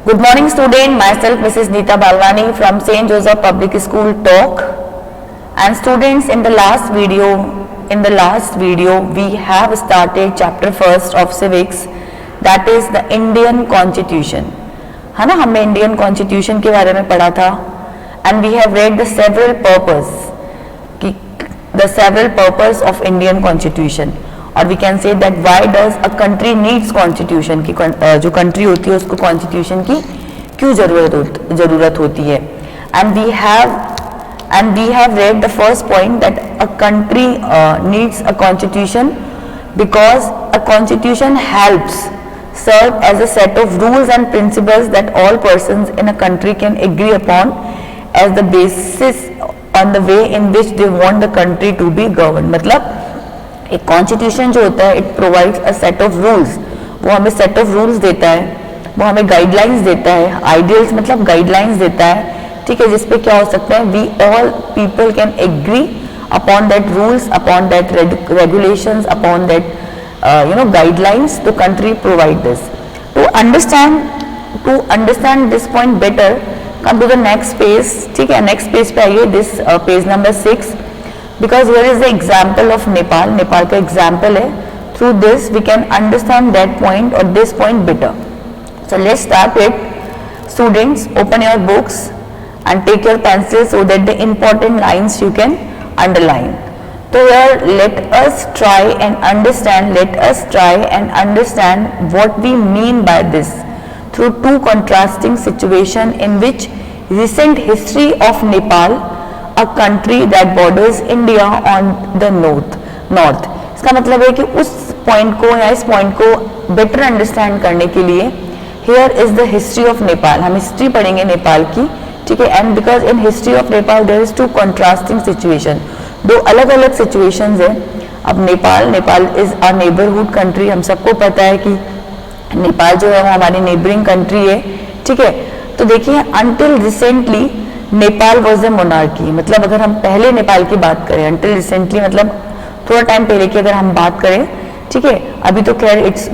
Good morning student, myself Mrs. Neeta Balwani from St. Joseph Public School Talk. And students, in the last video we have started chapter first of civics, that is the Indian Constitution. है ना, हमने Indian Constitution के बारे में पढ़ा था and we have read the several purpose of Indian Constitution. और we can say that why does a country needs constitution की जो country होती है उसको constitution की क्यों जरूरत होती है. and we have read the first point that a country needs a constitution because a constitution helps serve as a set of rules and principles that all persons in a country can agree upon as the basis on the way in which they want the country to be governed. मतलब एक constitution जो होता है it provides a set of rules, वो हमें set of rules देता है, वो हमें गाइडलाइंस देता है, आइडियल्स मतलब गाइडलाइंस देता है, ठीक है, जिसपे क्या हो सकता है we all people can agree upon that rules, upon that regulations, upon that guidelines. The country provide this. To understand this point better, come to the next page. ठीक है, नेक्स्ट पेज पे आइए, this page number 6. Because here is the example of Nepal. Nepal का example है. Through this we can understand that point or this point better. So let's start it. Students, open your books and take your pencils so that the important lines you can underline. So here let us try and understand what we mean by this through two contrasting situation in which recent history of Nepal, a country that borders India on the north. इसका मतलब है कि उस point को या इस point को better understand करने के लिए here is the history of Nepal. हम हिस्ट्री पढ़ेंगे नेपाल की, ठीक है. And because in history of Nepal there is two contrasting situation, दो अलग अलग सिचुएशंस है. अब Nepal is a neighbourhood country. हम सबको पता है कि नेपाल जो है वो हमारी नेबरिंग कंट्री है, ठीक है. तो देखिए, until recently Nepal was a monarchy. मतलब अगर हम पहले नेपाल की बात करें, अंटिल रिसेंटली मतलब थोड़ा टाइम पहले की अगर हम बात करें, ठीक है, अभी तो खैर it's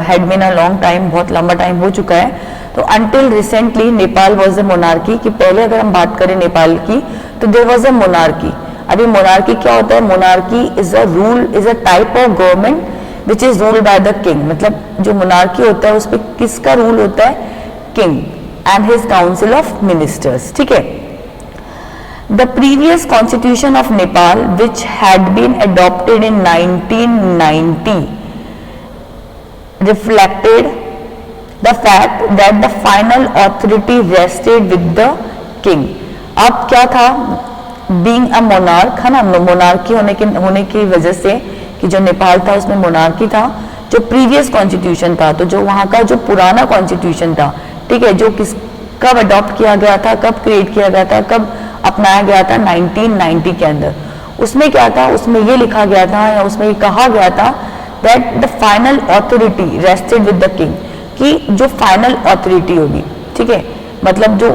had been a long time, बहुत लंबा टाइम हो चुका है. तो until recently Nepal was a monarchy, कि पहले अगर हम बात करें नेपाल की तो देयर वॉज ए मोनार्की. अभी मोनार्की क्या होता है? Monarchy is a type of government which is ruled by the king. मतलब जो मोनार्की होता है उस पर किसका रूल होता है? King and his council of ministers. ठीक है. The previous constitution of Nepal, which had been adopted in 1990, reflected the fact that the final authority rested with the king. अब क्या था? Being a monarch, है ना, monarchy होने की वजह से कि जो नेपाल था उसमें मोनार्की था. जो प्रीवियस कॉन्स्टिट्यूशन था, तो जो वहाँ का जो पुराना कॉन्स्टिट्यूशन था, ठीक है, जो कब अडॉप्ट किया गया था, कब क्रिएट किया गया था, कब अपनाया गया था 1990 के अंदर, उसमें क्या था? उसमें ये लिखा गया था या उसमें ये कहा गया था that the final authority rested with the king, कि जो फाइनल ऑथोरिटी होगी, ठीक है, मतलब जो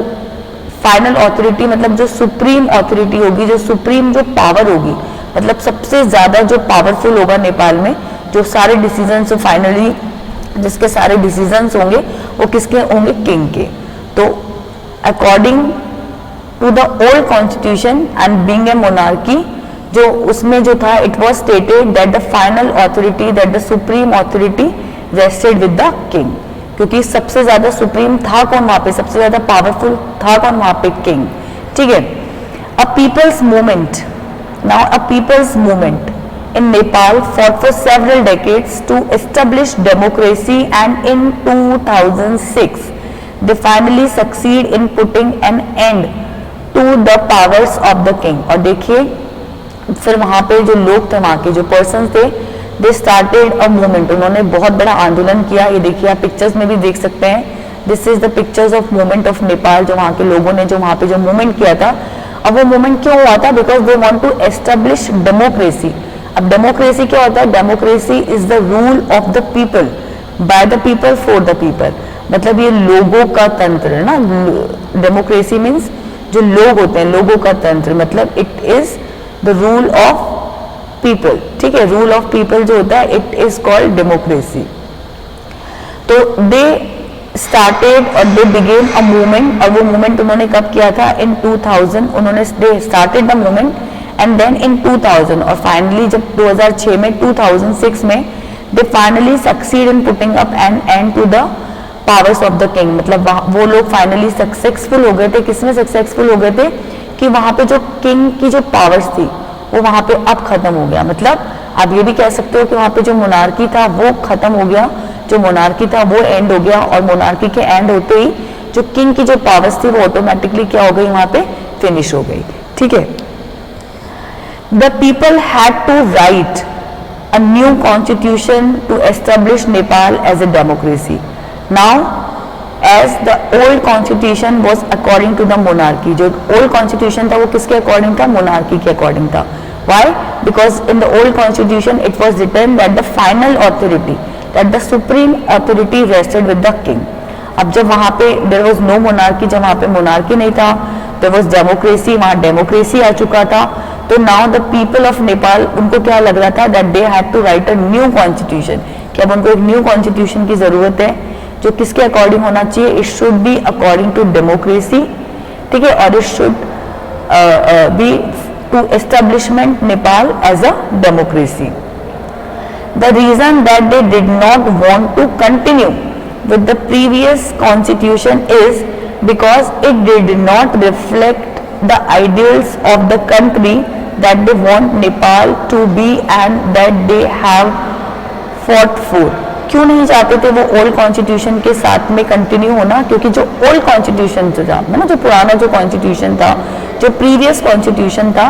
फाइनल ऑथोरिटी मतलब जो सुप्रीम ऑथोरिटी होगी, जो सुप्रीम जो पावर होगी, मतलब सबसे ज्यादा जो पावरफुल होगा नेपाल में, जो सारे डिसीजन फाइनली जिसके सारे डिसीजंस होंगे वो किसके होंगे? किंग के. तो according to the old constitution and being a monarchy, जो उसमें जो था it was stated that the final authority, that the supreme authority rested with the king, क्योंकि सबसे ज्यादा सुप्रीम था कौन वहां पे? सबसे ज्यादा पावरफुल था कौन वहां पे? किंग. ठीक है. A people's movement, now a people's movement in Nepal fought for several decades to establish democracy, and in 2006 they finally succeed in putting an end to the powers of the king. और देखिए फिर वहाँ पे जो लोग थे, वहाँ के जो पर्सन थे, they started a movement, उन्होंने बहुत बड़ा आंदोलन किया. ये देखिए आप पिक्चर्स में भी देख सकते हैं. This is the pictures of movement of Nepal, जो वहाँ के लोगों ने जो वहाँ पे जो मूवमेंट किया था. अब वो मूवमेंट क्यों हुआ था? Because they want to establish democracy. अब डेमोक्रेसी क्या होता है? Democracy is the rule of the people, by the people, for the people. मतलब ये लोगों का तंत्र है ना. डेमोक्रेसी मीन्स जो लोग होते हैं, लोगों का तंत्र, मतलब it is the rule of people. ठीक है, रूल ऑफ पीपल जो होता है इट इज कॉल्ड डेमोक्रेसी. तो दे started or they began a movement, और वो movement उन्होंने कब किया था? in 2000 उन्होंने they started the movement and then in 2000 और finally जब 2006 में 2006 में they finally succeed in putting up an end to the powers of the king. मतलब वो लोग फाइनली सक्सेसफुल हो गए थे. किसमें सक्सेसफुल हो गए थे? कि वहां पे जो किंग की जो पावर्स थी वो वहां पे अब खत्म हो गया. मतलब आप ये भी कह सकते हो कि वहां पे जो मोनार्की था वो खत्म हो गया, जो मोनार्की था वो एंड हो गया, और मोनार्की के एंड होते ही जो किंग की जो पावर्स थी वो ऑटोमेटिकली क्या हो गई? वहां पे फिनिश हो गई. ठीक है. The people had to write a new constitution to establish Nepal as a democracy. Now, as the old constitution was according to the monarchy, जो old constitution था वो किसके according था? monarchy के according था. Why? Because in the old constitution it was written that the final authority, that the supreme authority rested with the king. अब जब वहाँ पे there was no monarchy, जब वहाँ पे monarchy नहीं था, there was democracy, वहाँ democracy आ चुका था. तो now the people of Nepal, उनको क्या लग रहा था? That they had to write a new constitution, कि अब उनको एक न्यू कॉन्स्टिट्यूशन की जरूरत है जो किसके अकॉर्डिंग होना चाहिए? It should be according to democracy. ठीक है. और it should be to establishment Nepal as a democracy. The reason that they did not want to continue with the previous constitution is because it did not reflect the ideals of the country that they want Nepal to be and that they have fought for. क्यों नहीं चाहते थे वो old constitution के साथ में continue होना? क्योंकि जो ओल्ड कॉन्स्टिट्यूशन था ना, जो पुराना जो कॉन्स्टिट्यूशन था, जो प्रीवियस कॉन्स्टिट्यूशन था,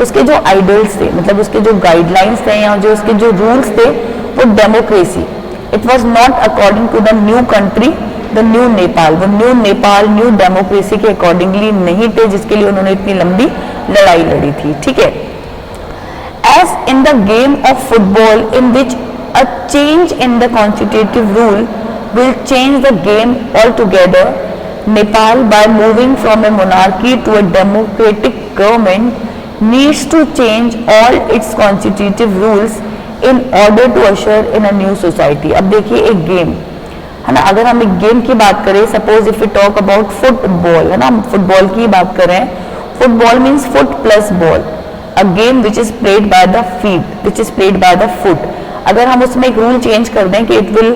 उसके जो आइडियल्स थे, मतलब उसके जो गाइडलाइंस थे या जो उसके जो रूल्स थे वो democracy, it was not according to the new country, the new Nepal. वो न्यू नेपाल, न्यू डेमोक्रेसी के अकॉर्डिंगली नहीं थे, जिसके लिए उन्होंने इतनी लंबी लड़ाई लड़ी थी. ठीक है. As in the game of football in which a change in the constitutive rule will change the game all together, Nepal by moving from a monarchy to a democratic government needs to change all its constitutive rules in order to usher in a new society. अब देखिए एक game है ना, अगर हम एक game की बात करें, suppose if you talk about football, है ना, हम फुटबॉल की बात करें. Football means foot plus ball, a game which is played by the feet, which is played by the foot. अगर हम उसमें एक रूल चेंज कर दें कि it will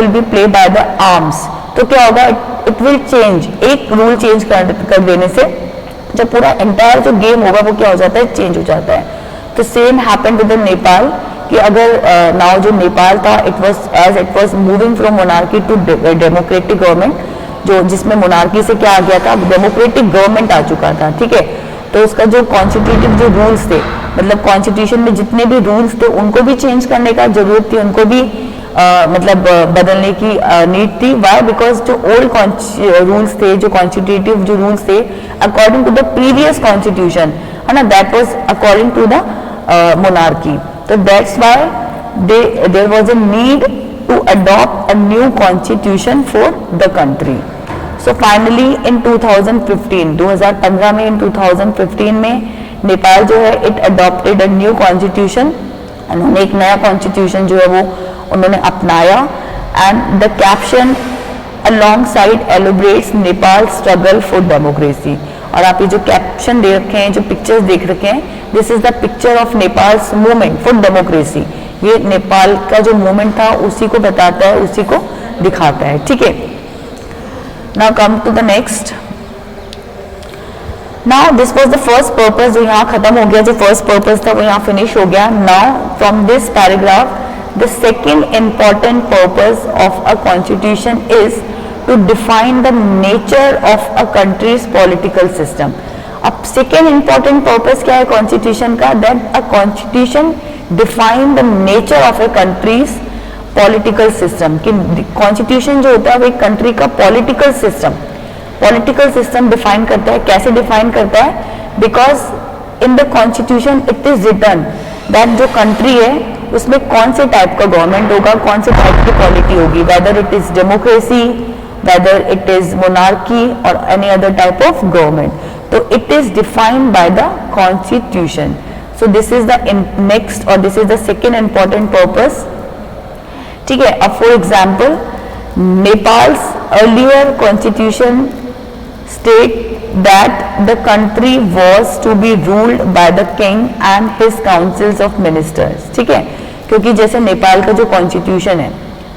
be play by the arms, तो क्या होगा? It will change. एक रूल चेंज कर देने से जब पूरा एंटायर जो गेम होगा वो क्या हो जाता है? चेंज हो जाता है. तो same happened with the Nepal, कि अगर नाउ जो नेपाल था it was moving from monarchy to democratic government, जो जिसमें मोनार्की से क्या आ गया था? डेमोक्रेटिक गवर्नमेंट आ चुका था. ठीक है. तो उसका जो कॉन्स्टिट्यूटिव जो रूल्स थे, मतलब कॉन्स्टिट्यूशन में जितने भी रूल्स थे उनको भी चेंज करने का जरूरत थी, उनको भी मतलब बदलने की नीड थी. वाई? बिकॉज जो ओल्ड रूल्स थे, जो कॉन्स्टिट्यूटिव जो रूल्स थे according to the previous constitution, है ना, that was according to the monarchy. So that's why there was a need to adopt a new constitution for the country. So finally in 2015 में, in 2015 में नेपाल जो है it adopted a new constitution. उन्होंने एक नया constitution जो है वो उन्होंने अपनाया, and the caption alongside elaborates Nepal's struggle for democracy. और आप ये जो कैप्शन दे रखे हैं, जो पिक्चर्स देख रखे हैं, this is the picture of Nepals movement for democracy. ये नेपाल का जो मूवमेंट था उसी को बताता है, उसी को दिखाता है. ठीक है. Now come to the next. Now this was the first purpose, जो यहाँ खत्म हो गया, जो फर्स्ट पर्पस था वो यहाँ फिनिश हो गया. Now from this paragraph the second important purpose of a constitution is to define the nature of a country's political system. अब second important purpose क्या है constitution का? That a constitution define the nature of a country's political system. कि constitution जो होता है वो एक country का political system define करता है. कैसे define करता है? Because in the constitution it is written that जो country है उसमें कौन से type का government होगा, कौन से type की polity होगी, whether it is democracy, whether it is monarchy or any other type of government. So it is defined by the constitution. So this is the next, or this is the second important purpose. ठीक है. अब for example Nepal's earlier constitution state that the country was to be ruled by the king and his councils of ministers. ठीक है, क्योंकि जैसे नेपाल का जो constitution है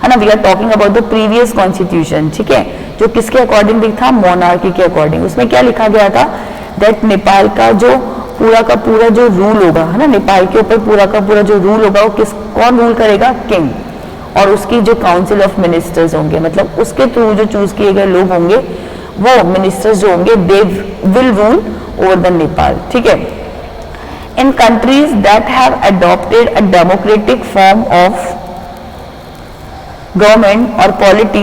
ना, we are talking about the previous constitution, ठीक है, जो किसके अकॉर्डिंग भी था, मोनार्की के अकॉर्डिंग। उसमें क्या लिखा गया था, दैट नेपाल का का पूरा जो रूल होगा, है ना, नेपाल के ऊपर पूरा का पूरा जो रूल होगा वो कौन रूल करेगा, किंग, और उसकी जो काउंसिल ऑफ मिनिस्टर्स होंगे, मतलब उसके थ्रू जो चूज किए गए लोग होंगे, वो मिनिस्टर्स जो होंगे, they will rule over the Nepal. ठीक है, in countries that have adopted a democratic form of government or polity,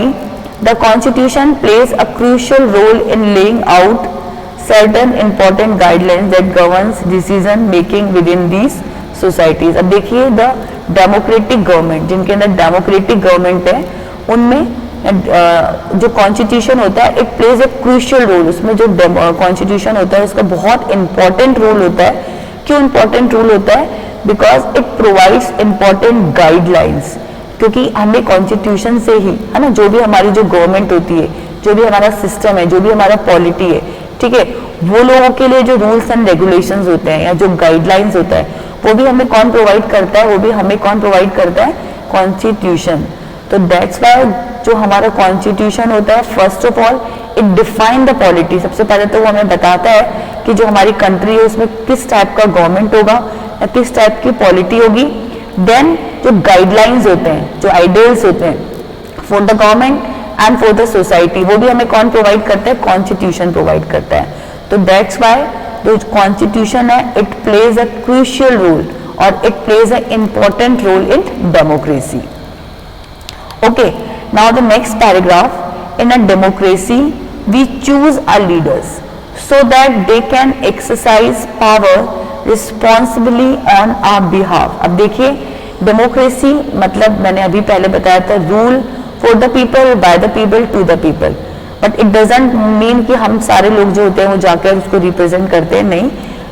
the constitution plays a crucial role in laying out certain important guidelines that governs decision making within these societies. अब देखिए the democratic government, जिनके अंदर democratic government है, उनमें जो constitution होता है, it plays a crucial role. उसमें जो कॉन्स्टिट्यूशन होता है उसका बहुत इंपॉर्टेंट रोल होता है। क्यों इंपॉर्टेंट रोल होता है? Because it provides important guidelines, क्योंकि हमें कॉन्स्टिट्यूशन से ही, है ना, जो भी हमारी जो गवर्नमेंट होती है, जो भी हमारा सिस्टम है, जो भी हमारा पॉलिटी है, ठीक है, वो लोगों के लिए जो रूल्स एंड रेगुलेशंस होते हैं या जो गाइडलाइंस होता है, वो भी हमें कौन प्रोवाइड करता है? वो भी हमें कौन प्रोवाइड करता है? कॉन्स्टिट्यूशन। तो दैट्स वाई जो हमारा कॉन्स्टिट्यूशन होता है, first of all it define the polity. सबसे पहले तो वो हमें बताता है कि जो हमारी कंट्री है उसमें किस टाइप का गवर्नमेंट होगा या किस टाइप की पॉलिटी होगी। देन जो गाइडलाइंस होते हैं, जो आइडियल्स होते हैं for the government and for the society, वो भी हमें कौन प्रोवाइड करता है? कॉन्स्टिट्यूशन प्रोवाइड करता है। तो दैट्स वाई जो कॉन्स्टिट्यूशन है, it plays a crucial role और it plays a important role in democracy. Okay, now the next paragraph, in a democracy we choose our leaders so that they can exercise power responsibly on our behalf। अब देखिए democracy मतलब मैंने अभी पहले बताया था, rule for the people, by the people, to the people, but it doesn't mean कि हम सारे लोग जो होते हैं वो जाकर उसको रिप्रेजेंट करते हैं। नहीं,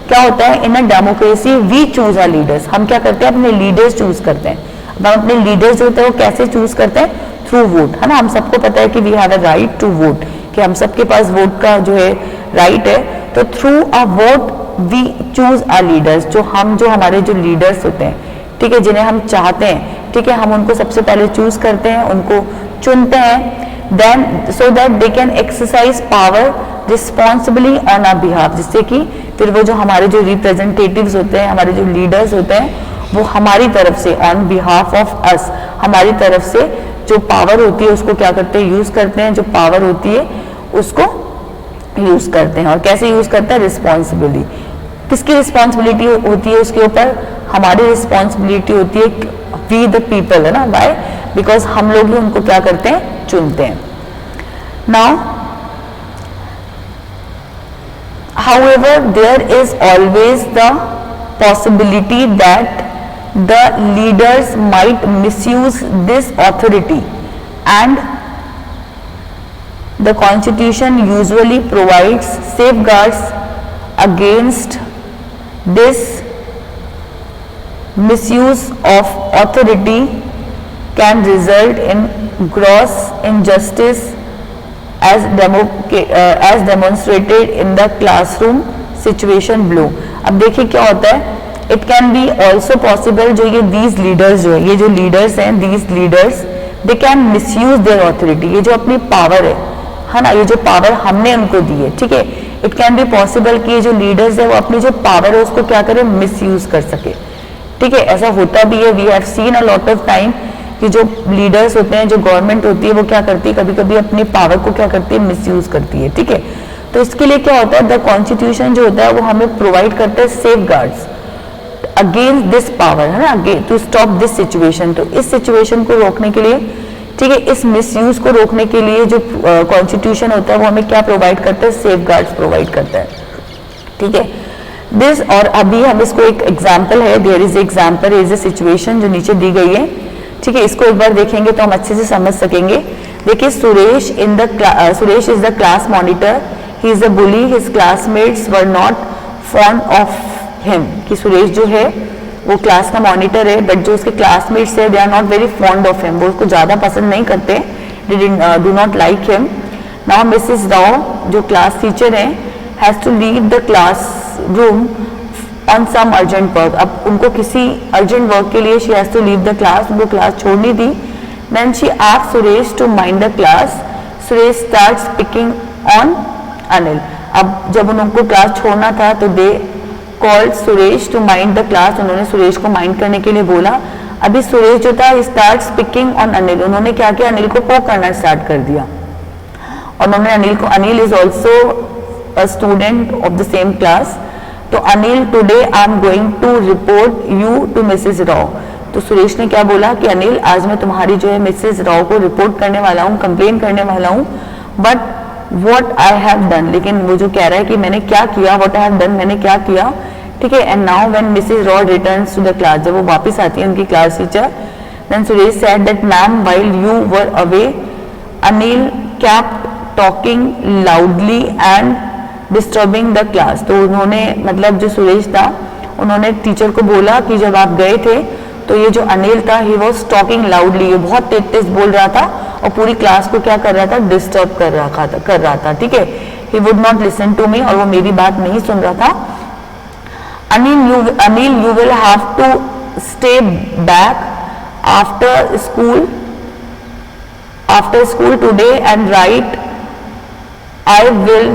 क्या होता है, in a democracy we choose our leaders. हम क्या करते हैं? अपने लीडर्स चूज करते हैं। अब हम अपने लीडर्स जो होते हैं वो कैसे चूज करते हैं? थ्रू वोट, है ना। हम सबको पता है कि we have a right to vote, कि हम सबके पास वोट का जो है राइट है। तो through a vote we choose our leaders, जो हमारे जो लीडर्स होते हैं, ठीक है, जिन्हें हम चाहते हैं, ठीक है, हम उनको सबसे पहले चूज करते हैं, उनको चुनते हैं, then so that they can exercise power responsibly on our behalf, जिससे कि फिर वो जो हमारे जो रिप्रेजेंटेटिव्स होते हैं, हमारे जो लीडर्स होते हैं, वो हमारी तरफ से ऑन बिहाफ ऑफ अस, हमारी तरफ से जो पावर होती है उसको क्या करते हैं? यूज करते हैं। जो पावर होती है उसको यूज करते हैं। और कैसे यूज करते हैं? रिस्पॉन्सिबिलिटी। किसकी रिस्पॉन्सिबिलिटी होती है उसके ऊपर? हमारी रिस्पॉन्सिबिलिटी होती है, वी द पीपल, है ना। वाई? बिकॉज हम लोग ही उनको क्या करते हैं? चुनते हैं। Now however there is always the possibility that the leaders might misuse this authority, and the constitution usually provides safeguards against this misuse of authority can result in gross injustice as demonstrated in the classroom situation below। अब देखिए क्या होता है, it can be also possible, जो ये these leaders जो है, ये जो लीडर्स हैं, these leaders they can misuse their authority, ये जो अपनी पावर है ना, ये जो पावर हमने उनको दी है, ठीक है, इट कैन बी पॉसिबल कि ये जो लीडर्स है वो अपनी जो पावर है उसको क्या करें? मिसयूज कर सके, ठीक है। ऐसा होता भी है, we have seen a lot of time कि जो लीडर्स होते हैं, जो गवर्नमेंट होती है, वो क्या करती है? कभी कभी अपनी पावर को क्या करती है? मिसयूज करती है, ठीक है। तो इसके लिए क्या होता है? द कॉन्स्टिट्यूशन जो होता है वो हमें प्रोवाइड करता है सेफगार्ड्स अगेंस्ट दिस पावर, है ना, again to stop this situation. तो इस सिचुएशन को रोकने के लिए, ठीक है, इस मिसयूज को रोकने के लिए जो कॉन्स्टिट्यूशन होता है वो हमें क्या प्रोवाइड करता है? सेफगार्ड्स प्रोवाइड करता है, ठीक है। दिस, और अभी हम इसको एक एग्जांपल है, there is example, is a situation जो नीचे दी गई है, ठीक है। इसको एक बार देखेंगे तो हम अच्छे से समझ सकेंगे। देखिए, Suresh is the class monitor, he is a bully, his classmates were not fond of him, कि सुरेश जो है वो क्लास का मॉनिटर है, बट जो उसके क्लासमेट्स है they are not very fond of him, वो उसको ज्यादा पसंद नहीं करते, do not like him. Now Mrs. Rao, जो क्लास टीचर हैं, has to leave the classroom on some urgent work. अब उनको किसी urgent work के लिए she has to leave the class, उनको क्लास छोड़नी थी. Then she asked Suresh to mind the class. Suresh starts picking on Anil. अब जब उनको क्लास छोड़ना था तो they called Suresh to mind the class. उन्होंने सुरेश को माइंड करने के लिए बोला. अभी सुरेश जो था starts picking on Anil. उन्होंने क्या किया, अनिल को पोक करना स्टार्ट कर दिया. और उन्होंने अनिल को, Anil is also a student of the same class. तो Anil, today I am going to report you to Mrs Rao. तो सुरेश ने क्या बोला कि अनिल, आज मैं तुम्हारी जो है मिसेस राव को रिपोर्ट करने वाला हूँ, कंप्लेन करने वाला हूँ. But what I have done, लेकिन वो जो कह रहा है कि मैंने क्या किया, वॉट आई हैव डन, मैंने क्या किया. ठीक है. And now when Mrs Rao returns to the class, जब वो वापस आती है उनकी class teacher, then Suresh said that ma'am while you were away Anil kept talking loudly and disturbing the class. तो उन्होंने, मतलब जो सुरेश था, उन्होंने टीचर को बोला कि जब आप गए थे तो ये जो अनिल था, he was talking loudly, ये बहुत तेज तेज बोल रहा था और पूरी क्लास को क्या कर रहा था, डिस्टर्ब कर रहा था. ठीक है. he would not listen to me, और वो मेरी बात नहीं सुन रहा था. Anil, you will have to stay back after school today and write. I will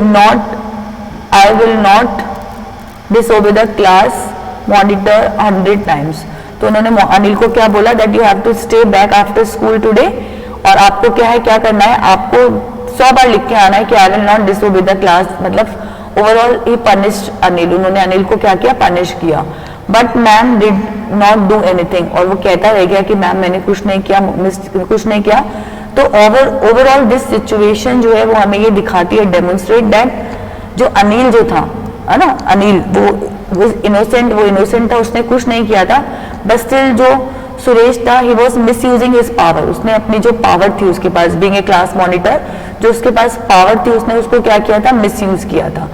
not disobey the class monitor 100 times. तो उन्होंने अनिल को क्या बोला, that you have to stay back after school today, और आपको क्या करना है, आपको 100 बार लिख के आना है कि I will not disobey the class. मतलब ओवरऑल ही पनिश्ड अनिल, उन्होंने अनिल को क्या किया, पनिश किया. But ma'am did not do anything, और वो कहता रह गया कि मैम मैंने कुछ नहीं किया. तो ओवरऑल दिस सिचुएशन जो है वो हमें ये दिखाती है, डेमोन्स्ट्रेट दैट जो अनिल जो था, है ना, अनिल वो इनोसेंट था, उसने कुछ नहीं किया था. बट स्टिल जो सुरेश था, he was miss using his power, उसने अपनी जो पावर थी उसके पास, बीइंग ए क्लास मॉनिटर, जो उसके पास पावर थी, उसने उसको क्या किया था, मिस यूज किया था.